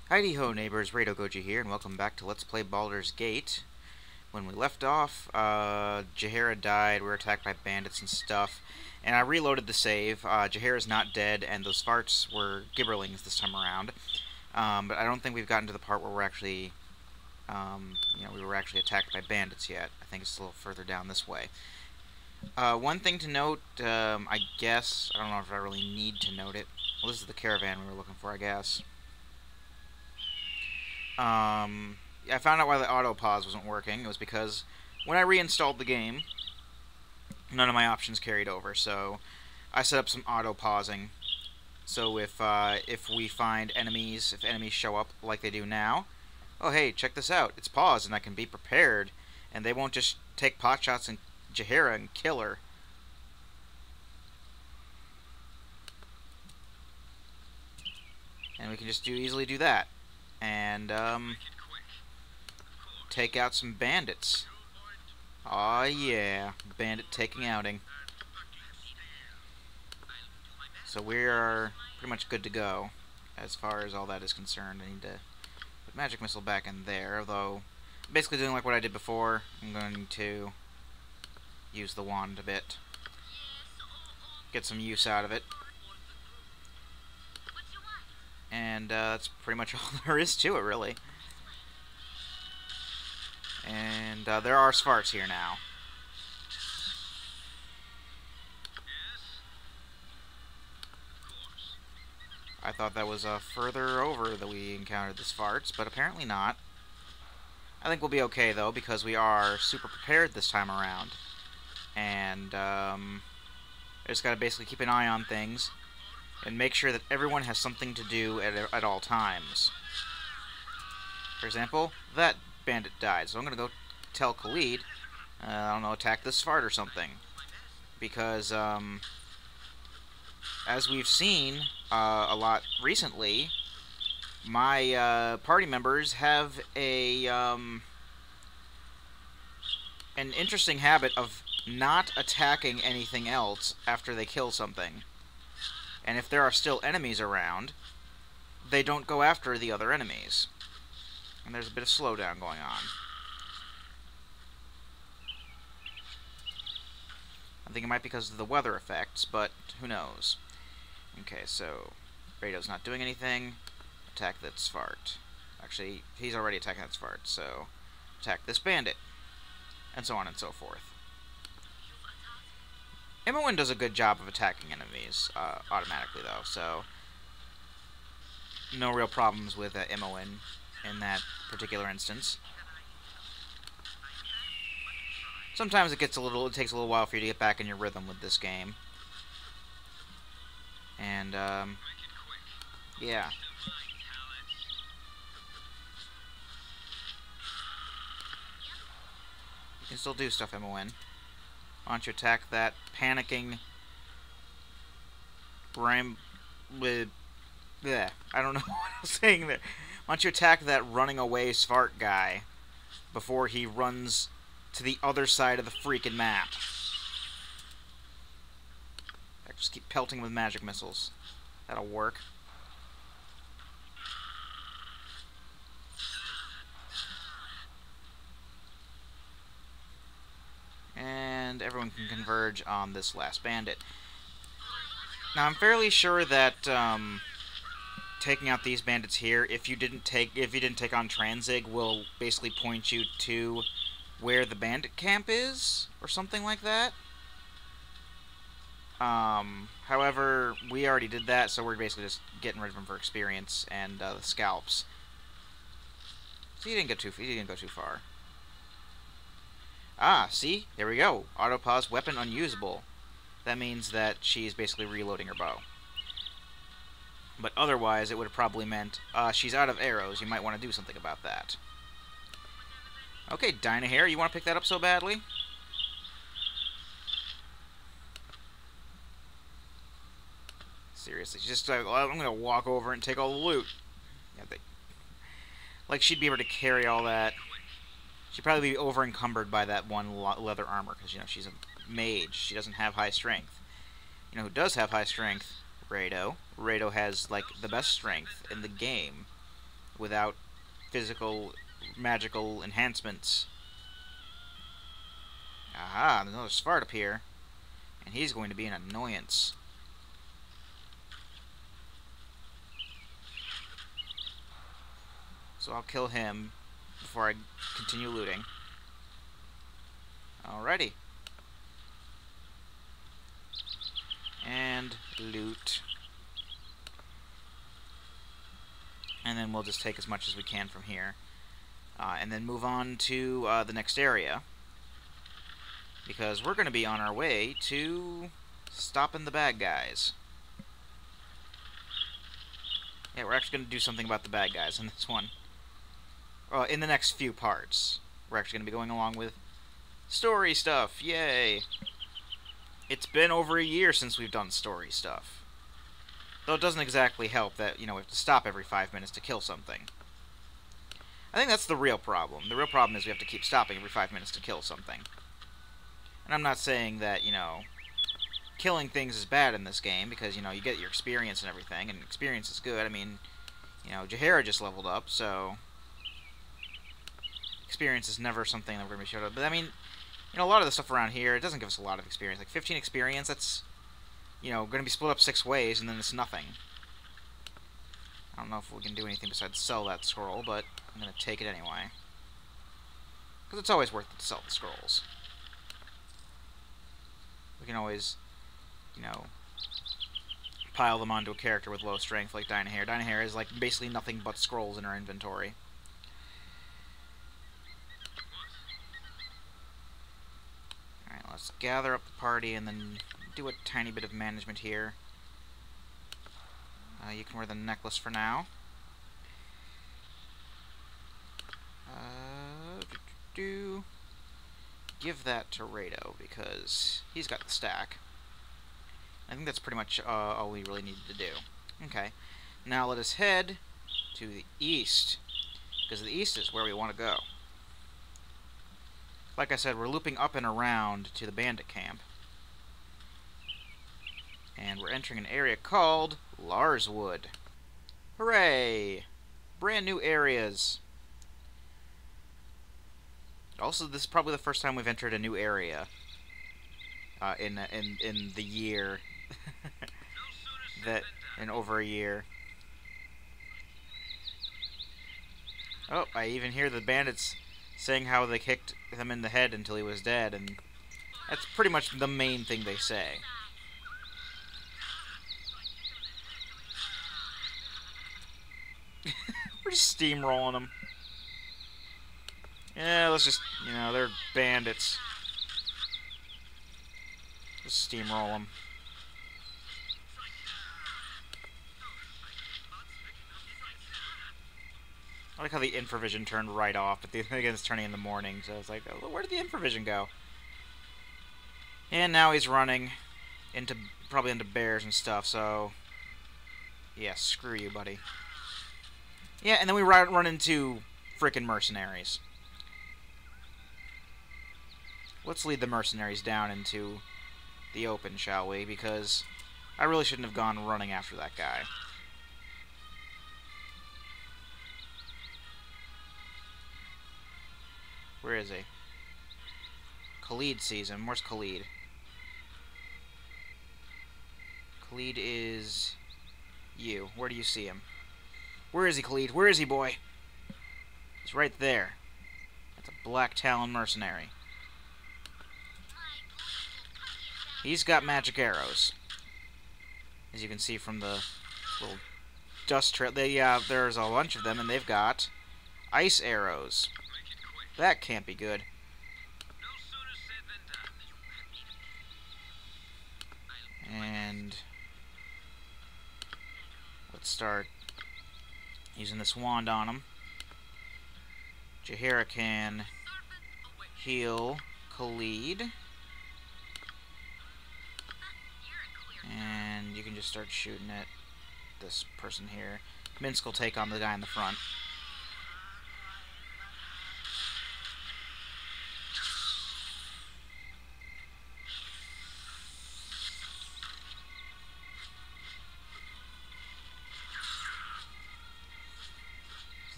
Heidi ho neighbors, Rado Goji here, and welcome back to Let's Play Baldur's Gate. When we left off, Jaheira died, we were attacked by bandits and stuff, and I reloaded the save. Jaheira's not dead, and those farts were gibberlings this time around. But I don't think we've gotten to the part where we're actually, we were actually attacked by bandits yet. I think it's a little further down this way. One thing to note, I guess, I don't know if I really need to note it. Well, this is the caravan we were looking for, I guess. I found out why the auto pause wasn't working. It was because when I reinstalled the game, none of my options carried over. So I set up some auto pausing. So if we find enemies, if enemies show up like they do now, oh hey, check this out, it's paused and I can be prepared, and they won't just take pot shots and Jaheira and kill her. And we can just easily do that. And take out some bandits. Aw yeah, bandit taking outing. So we are pretty much good to go as far as all that is concerned. I need to put magic missile back in there, although basically doing like what I did before. I'm going to use the wand a bit, get some use out of it. And that's pretty much all there is to it, really. And there are Svarts here now. I thought that was further over that we encountered the Svarts, but apparently not. I think we'll be okay, though, because we are super prepared this time around. And I just gotta basically keep an eye on things and make sure that everyone has something to do at all times. For example, that bandit died, so I'm gonna go tell Khalid, I don't know, attack this Svart or something. Because, as we've seen a lot recently, my party members have an interesting habit of not attacking anything else after they kill something. And if there are still enemies around, they don't go after the other enemies. And there's a bit of slowdown going on. I think it might be because of the weather effects, but who knows. Okay, so Rado's not doing anything. Attack that Svart. Actually, he's already attacking that Svart, so attack this bandit. And so on and so forth. Imoen does a good job of attacking enemies automatically, though, so no real problems with Imoen in that particular instance. Sometimes it takes a little while for you to get back in your rhythm with this game. And, yeah. You can still do stuff, Imoen. Why don't you attack that panicking I don't know what I was saying there. Why don't you attack that running away Svart guy before he runs to the other side of the freaking map. I just keep pelting with magic missiles. That'll work. And everyone can converge on this last bandit. Now I'm fairly sure that taking out these bandits here, if you didn't take on Tranzig, will basically point you to where the bandit camp is, or something like that. However, we already did that, so we're basically just getting rid of them for experience and the scalps. So he didn't go too far. Ah, see? There we go. Autopause weapon unusable. That means that she's basically reloading her bow. But otherwise, it would have probably meant, she's out of arrows. You might want to do something about that. Okay, Dynahair, you want to pick that up so badly? Seriously, she's just like, well, I'm going to walk over and take all the loot. Yeah, like, she'd be able to carry all that. She'd probably be over-encumbered by that one leather armor, because, you know, she's a mage. She doesn't have high strength. You know who does have high strength? Rado. Rado has, like, the best strength in the game. without physical, magical enhancements. Aha, there's another Svart up here. And he's going to be an annoyance. So I'll kill him before I continue looting. Alrighty. And loot. And then we'll just take as much as we can from here. And then move on to the next area. Because we're going to be on our way to stopping the bad guys. Yeah, we're actually going to do something about the bad guys in this one. In the next few parts. We're actually going to be going along with story stuff. Yay! It's been over a year since we've done story stuff. Though it doesn't exactly help that, you know, we have to stop every 5 minutes to kill something. I think that's the real problem. The real problem is we have to keep stopping every 5 minutes to kill something. And I'm not saying that, you know, killing things is bad in this game, because, you know, you get your experience and everything, and experience is good. I mean, you know, Jaheira just leveled up, so experience is never something that we're going to be showed up. But, I mean, you know, a lot of the stuff around here, it doesn't give us a lot of experience. Like, 15 experience, that's, you know, going to be split up 6 ways, and then it's nothing. I don't know if we can do anything besides sell that scroll, but I'm going to take it anyway. Because it's always worth it to sell the scrolls. We can always, you know, pile them onto a character with low strength like Dynaheir. Dynaheir is, like, basically nothing but scrolls in her inventory. Alright, let's gather up the party and then do a tiny bit of management here. You can wear the necklace for now. Give that to Rado, because he's got the stack. I think that's pretty much all we really needed to do. Okay, now let us head to the east, because the east is where we want to go. Like I said, we're looping up and around to the Bandit Camp. And we're entering an area called Larswood. Hooray! Brand new areas. Also, this is probably the first time we've entered a new area in the year in over a year. Oh, I even hear the bandits saying how they kicked him in the head until he was dead, and that's pretty much the main thing they say. We're just steamrolling them. Yeah, let's just, you know, they're bandits. Just steamroll them. I like how the infravision turned right off, but again, it's turning in the morning, so it's like, oh, where did the infravision go? And now he's running into, probably into bears and stuff, so yeah, screw you, buddy. Yeah, and then we run into frickin' mercenaries. Let's lead the mercenaries down into the open, shall we? Because I really shouldn't have gone running after that guy. Where is he? Khalid sees him. Where's Khalid? Khalid is you. Where do you see him? Where is he, Khalid? Where is he, boy? He's right there. That's a Black Talon mercenary. He's got magic arrows, as you can see from the little dust trail. There's a bunch of them, and they've got ice arrows. That can't be good. And let's start using this wand on him. Jaheira can heal Khalid. And you can just start shooting at this person here. Minsk will take on the guy in the front.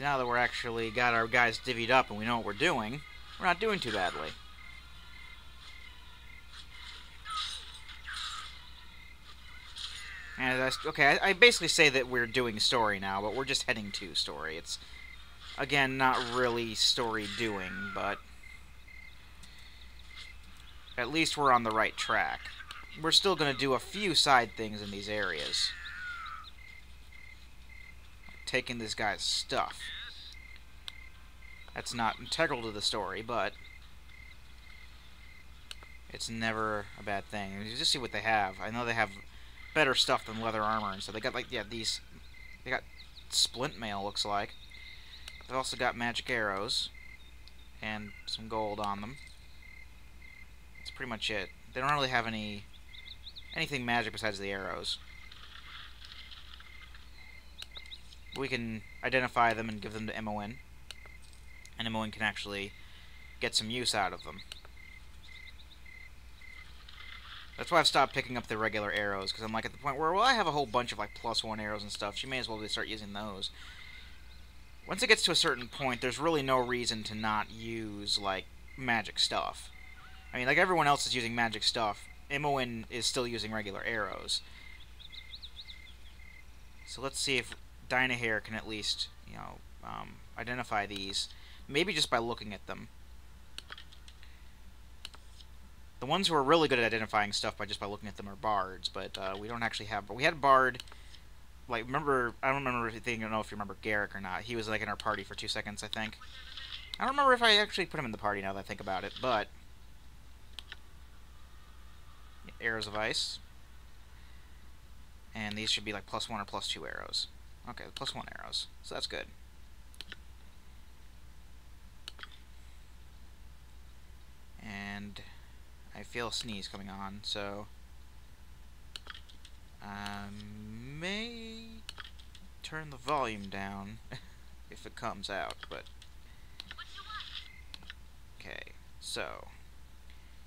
now that we're actually got our guys divvied up and we know what we're doing, we're not doing too badly. And I basically say that we're doing story now, but we're just heading to story. It's, again, not really story doing, but at least we're on the right track. We're still going to do a few side things in these areas. Taking this guy's stuff. That's not integral to the story, but it's never a bad thing. You just see what they have. I know they have better stuff than leather armor and so they got like they got splint mail, looks like. They've also got magic arrows and some gold on them. That's pretty much it. They don't really have anything magic besides the arrows. We can identify them and give them to Imoen, and Imoen can actually get some use out of them. That's why I've stopped picking up the regular arrows, because I'm like at the point where, well, I have a whole bunch of like +1 arrows and stuff. She may as well start using those. Once it gets to a certain point, there's really no reason to not use like magic stuff. I mean, like everyone else is using magic stuff. Imoen is still using regular arrows. So let's see if Dynahair can at least, you know, identify these. Maybe just by looking at them. The ones who are really good at identifying stuff by looking at them are bards, but we don't actually have. But we had a bard. Like, remember? I don't remember if you know if you remember Garrick or not. He was like in our party for 2 seconds, I think. I don't remember if I actually put him in the party now that I think about it, but arrows of ice, and these should be like +1 or +2 arrows. Okay, +1 arrows, so that's good. And I feel a sneeze coming on, so I may turn the volume down if it comes out, but okay, so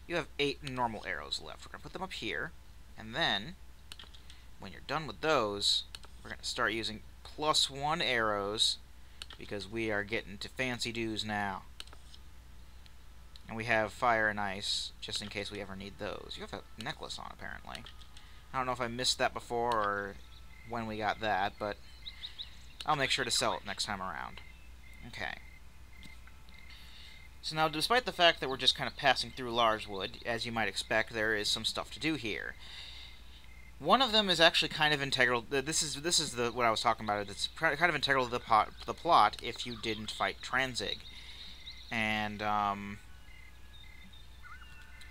you have 8 normal arrows left. We're going to put them up here, and then when you're done with those, we're going to start using +1 arrows, because we are getting to fancy doos now. And we have fire and ice, just in case we ever need those. You have a necklace on, apparently. I don't know if I missed that before, or when we got that, but I'll make sure to sell it next time around. Okay. So now, despite the fact that we're just kind of passing through Larswood, as you might expect, there is some stuff to do here. One of them is actually kind of integral. This is what I was talking about. It's kind of integral to the plot if you didn't fight Tranzig, and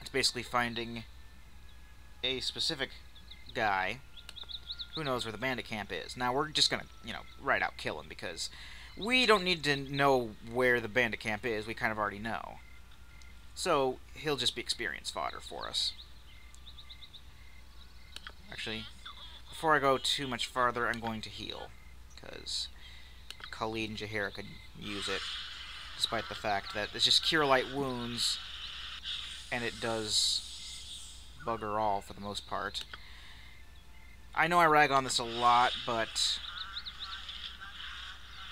it's basically finding a specific guy who knows where the bandit camp is. Now we're just gonna, you know, right out kill him because we don't need to know where the bandit camp is. We kind of already know. So he'll just be experience fodder for us. Actually, before I go too much farther, I'm going to heal, because Khalid and Jaheira could use it, despite the fact that it's just cure light wounds, and it does bugger all for the most part. I know I rag on this a lot, but,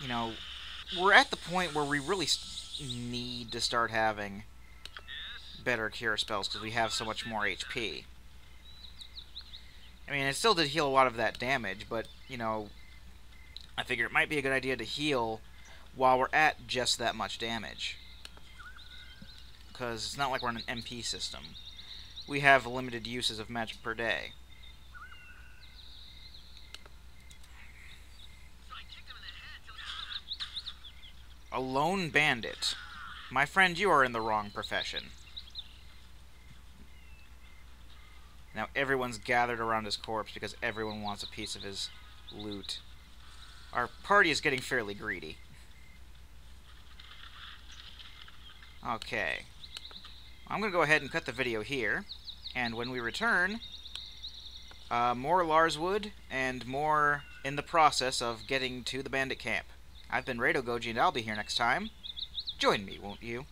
you know, we're at the point where we really need to start having better cure spells, because we have so much more HP. I mean, it still did heal a lot of that damage, but, you know, I figure it might be a good idea to heal while we're at just that much damage. Because it's not like we're in an MP system. We have limited uses of magic per day. A lone bandit. My friend, you are in the wrong profession. Now everyone's gathered around his corpse because everyone wants a piece of his loot. Our party is getting fairly greedy. Okay. I'm going to go ahead and cut the video here. And when we return, more Larswood and more in the process of getting to the bandit camp. I've been Rado Goji, and I'll be here next time. Join me, won't you?